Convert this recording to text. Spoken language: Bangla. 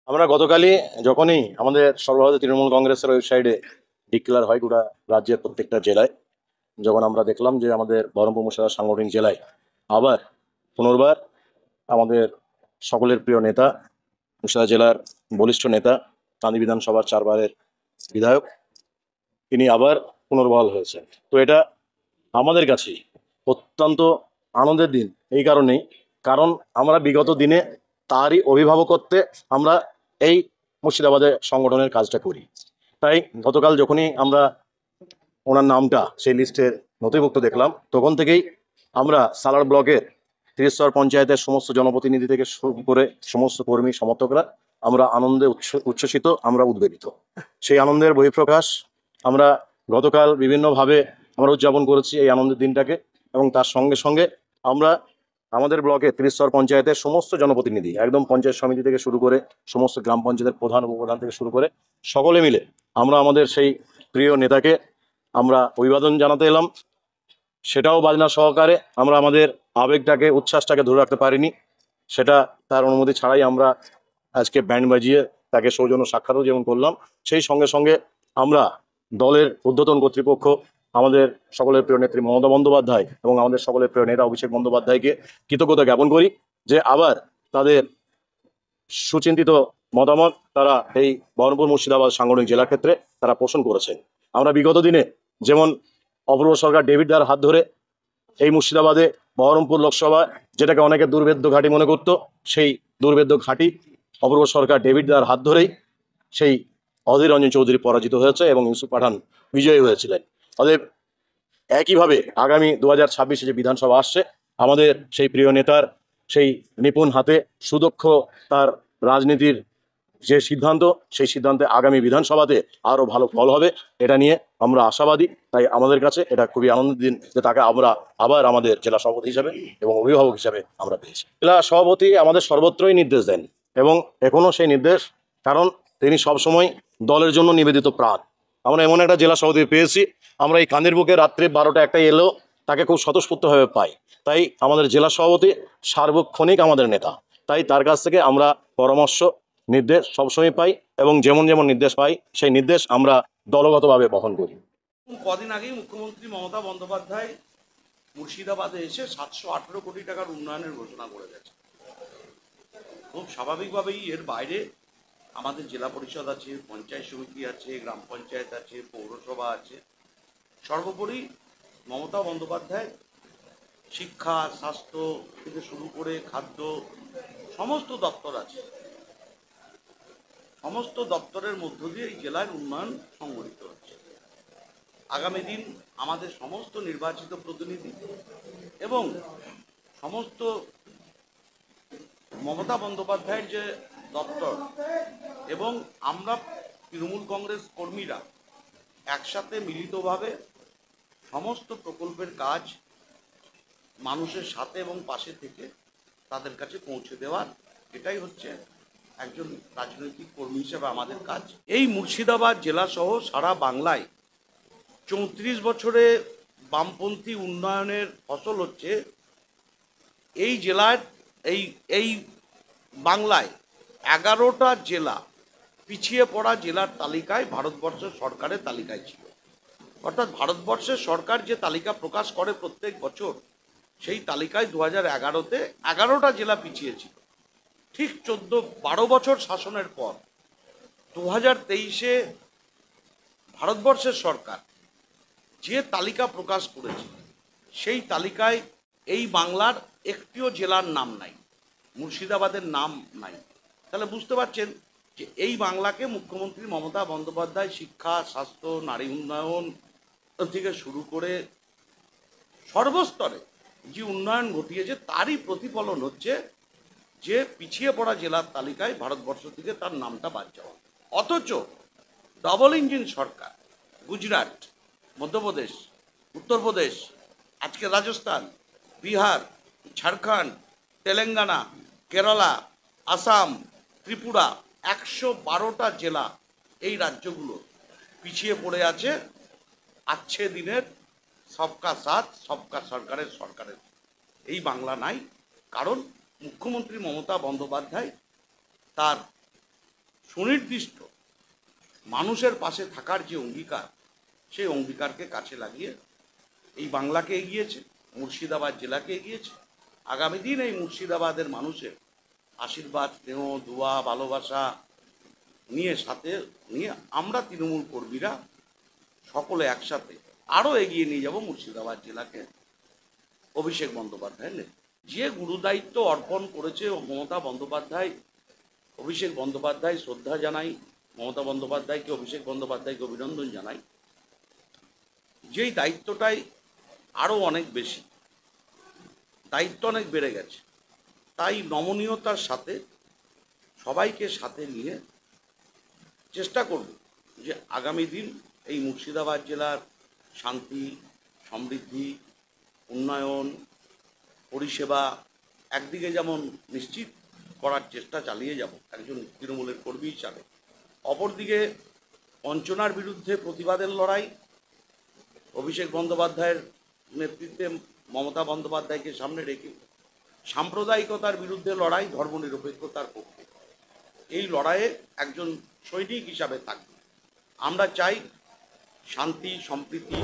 আমরা গতকালই যখনই আমাদের সর্বভারতীয় তৃণমূল কংগ্রেসের ওয়েবসাইটে ডিক্লেয়ার হয় গোটা রাজ্যের প্রত্যেকটা জেলায়, যখন আমরা দেখলাম যে আমাদের বহরমপুর মুর্শিদাবাদ সাংগঠনিক জেলায় আবার পুনর্বার আমাদের সকলের প্রিয় নেতা, মুর্শিদাবাদ জেলার বলিষ্ঠ নেতা, কান্দি বিধানসভার 4 বারের বিধায়ক, তিনি আবার পুনর্বহাল হয়েছেন। তো এটা আমাদের কাছে অত্যন্ত আনন্দের দিন এই কারণেই, কারণ আমরা বিগত দিনে তারই অভিভাবকত্বে আমরা এই মুর্শিদাবাদে সংগঠনের কাজটা করি। তাই গতকাল যখনই আমরা ওনার নামটা সেই লিস্টের নথিভুক্ত দেখলাম, তখন থেকেই আমরা সালার ব্লকের 30 পঞ্চায়েতের সমস্ত জনপ্রতিনিধি থেকে শুরু করে সমস্ত কর্মী সমর্থকরা আমরা আনন্দে উচ্ছ্বসিত, আমরা উদ্বেলিত। সেই আনন্দের বহিঃপ্রকাশ আমরা গতকাল বিভিন্নভাবে আমরা উদযাপন করেছি এই আনন্দের দিনটাকে, এবং তার সঙ্গে সঙ্গে আমরা আমাদের ব্লকে 30 পঞ্চায়েতের সমস্ত জনপ্রতিনিধি, একদম পঞ্চায়েত সমিতি থেকে শুরু করে সমস্ত গ্রাম পঞ্চায়েতের প্রধান উপপ্রধান থেকে শুরু করে সকলে মিলে আমরা আমাদের সেই প্রিয় নেতাকে আমরা অভিবাদন জানাতে এলাম। সেটাও বাজনা সহকারে, আমরা আমাদের আবেগটাকে, উচ্ছ্বাসটাকে ধরে রাখতে পারিনি, সেটা তার অনুমতি ছাড়াই আমরা আজকে ব্যান্ড বাজিয়ে তাকে সৌজন্য সাক্ষাৎও যেমন করলাম, সেই সঙ্গে সঙ্গে আমরা দলের ঊর্ধ্বতন কর্তৃপক্ষ, আমাদের সকলের প্রিয় নেত্রী মমতা বন্দ্যোপাধ্যায় এবং আমাদের সকলের প্রিয় নেতা অভিষেক বন্দ্যোপাধ্যায়কে কৃতজ্ঞতা জ্ঞাপন করি যে আবার তাদের সুচিন্তিত মতামত তারা এই বহরমপুর মুর্শিদাবাদ সাংগঠনিক জেলার ক্ষেত্রে তারা পোষণ করেছেন। আমরা বিগত দিনে যেমন অপূর্ব সরকার ডেভিড দার হাত ধরে এই মুর্শিদাবাদে বহরমপুর লোকসভা, যেটাকে অনেকে দুর্ভেদ্য ঘাঁটি মনে করত, সেই দুর্ভেদ্য ঘাঁটি অপূর্ব সরকার ডেভিড দার হাত ধরেই সেই অধীর রঞ্জন চৌধুরী পরাজিত হয়েছে এবং ইউসুফ পাঠান বিজয়ী হয়েছিলেন। অতএব একইভাবে আগামী 2026-এ যে বিধানসভা আসছে, আমাদের সেই প্রিয় নেতার সেই নিপুণ হাতে সুদক্ষ তার রাজনীতির যে সিদ্ধান্ত, সেই সিদ্ধান্তে আগামী বিধানসভাতে আরও ভালো ফল হবে, এটা নিয়ে আমরা আশাবাদী। তাই আমাদের কাছে এটা খুবই আনন্দের দিন যে তাকে আমরা আবার আমাদের জেলা সভাপতি হিসাবে এবং অভিভাবক হিসাবে আমরা পেয়েছি। জেলা সভাপতি আমাদের সর্বত্রই নির্দেশ দেন এবং এখনও সেই নির্দেশ, কারণ তিনি সবসময় দলের জন্য নিবেদিত প্রাণ। আমরা এমন একটা জেলা সভাপতি পেয়েছি, আমরা এই কান্দির বুকে রাত্রে 12টা 1টায় এলেও তাকে খুব স্বতঃস্ফূর্তভাবে পাই। তাই আমাদের জেলা সভাপতি সার্বক্ষণিক আমাদের নেতা, তাই তার কাছ থেকে আমরা পরামর্শ নির্দেশ সবসময় পাই এবং যেমন যেমন নির্দেশ পাই সেই নির্দেশ আমরা দলগতভাবে বহন করি। কদিন আগেই মুখ্যমন্ত্রী মমতা বন্দ্যোপাধ্যায় মুর্শিদাবাদে এসে 718 কোটি টাকার উন্নয়নের ঘোষণা করে গেছে। খুব স্বাভাবিকভাবেই এর বাইরে আমাদের জেলা পরিষদ আছে, পঞ্চায়েত সমিতি আছে, গ্রাম পঞ্চায়েত আছে, পৌরসভা আছে। সর্বোপরি মমতা বন্দ্যোপাধ্যায় শিক্ষা, স্বাস্থ্য থেকে শুরু করে খাদ্য, সমস্ত দপ্তর আছে। সমস্ত দপ্তরের মধ্য দিয়ে এই জেলার উন্নয়ন সংগঠিত হচ্ছে। আগামী দিন আমাদের সমস্ত নির্বাচিত প্রতিনিধি এবং সমস্ত মমতা বন্দ্যোপাধ্যায়ের যে দপ্তর এবং আমরা তৃণমূল কংগ্রেস কর্মীরা একসাথে মিলিতভাবে সমস্ত প্রকল্পের কাজ মানুষের সাথে এবং পাশে থেকে তাদের কাছে পৌঁছে দেওয়ার, এটাই হচ্ছে একজন রাজনৈতিক কর্মী হিসেবে আমাদের কাজ। এই মুর্শিদাবাদ জেলা সহ সারা বাংলায় 34 বছরে বামপন্থী উন্নয়নের ফসল হচ্ছে এই জেলার, এই বাংলায় 11টা জেলা পিছিয়ে পড়া জেলার তালিকায় ভারতবর্ষ সরকারের তালিকায় ছিল। অর্থাৎ ভারতবর্ষের সরকার যে তালিকা প্রকাশ করে প্রত্যেক বছর, সেই তালিকায় 2011-তে 11টা জেলা পিছিয়ে ছিল। ঠিক 12 বছর শাসনের পর 2023-এ ভারতবর্ষের সরকার যে তালিকা প্রকাশ করেছে, সেই তালিকায় এই বাংলার একটিও জেলার নাম নাই, মুর্শিদাবাদের নাম নাই। তাহলে বুঝতে পারছেন যে এই বাংলাকে মুখ্যমন্ত্রী মমতা বন্দ্যোপাধ্যায় শিক্ষা, স্বাস্থ্য, নারী উন্নয়ন থেকে শুরু করে সর্বস্তরে যে উন্নয়ন ঘটিয়েছে, তারই প্রতিফলন হচ্ছে যে পিছিয়ে পড়া জেলার তালিকায় ভারতবর্ষ থেকে তার নামটা বাদ যাওয়া। অথচ ডবল ইঞ্জিন সরকার গুজরাট, মধ্যপ্রদেশ, উত্তরপ্রদেশ, আজকে রাজস্থান, বিহার, ঝাড়খণ্ড, তেলেঙ্গানা, কেরালা, আসাম, ত্রিপুরা, 112টা জেলা, এই রাজ্যগুলো পিছিয়ে পড়ে আছে আচ্ছে দিনের সবকা সাথ সবকা সরকারের। এই বাংলা নাই, কারণ মুখ্যমন্ত্রী মমতা বন্দ্যোপাধ্যায় তার সুনির্দিষ্ট মানুষের পাশে থাকার যে অঙ্গীকার, সেই অঙ্গীকারকে কাছে লাগিয়ে এই বাংলাকে এগিয়েছে, মুর্শিদাবাদ জেলাকে এগিয়েছে। আগামী দিন এই মুর্শিদাবাদের মানুষের আশীর্বাদ, স্নেহ, দোয়া, ভালোবাসা সাথে নিয়ে আমরা তৃণমূল কর্মীরা সকলে একসাথে আরও এগিয়ে নিয়ে যাব মুর্শিদাবাদ জেলাকে অভিষেক বন্দ্যোপাধ্যায়ের নেতৃত্বে। যে গুরুদায়িত্ব অর্পণ করেছে মমতা বন্দ্যোপাধ্যায়, অভিষেক বন্দ্যোপাধ্যায় শ্রদ্ধা জানাই, মমতা বন্দ্যোপাধ্যায়কে, অভিষেক বন্দ্যোপাধ্যায়কে অভিনন্দন জানাই। যেই দায়িত্বটাই আরও অনেক বেশি, দায়িত্ব অনেক বেড়ে গেছে, তাই নমনীয়তার সাথে সবাইকে সাথে নিয়ে চেষ্টা করব যে আগামী দিন এই মুর্শিদাবাদ জেলার শান্তি, সমৃদ্ধি, উন্নয়ন, পরিষেবা একদিকে যেমন নিশ্চিত করার চেষ্টা চালিয়ে যাব একজন তৃণমূলের কর্মী হিসাবে, অপরদিকে বঞ্চনার বিরুদ্ধে প্রতিবাদের লড়াই, অভিষেক বন্দ্যোপাধ্যায়ের নেতৃত্বে মমতা বন্দ্যোপাধ্যায়কে সামনে রেখে সাম্প্রদায়িকতার বিরুদ্ধে লড়াই, ধর্মনিরপেক্ষতার পক্ষে এই লড়াইয়ে একজন সৈনিক হিসাবে থাকবে। আমরা চাই শান্তি, সম্প্রীতি।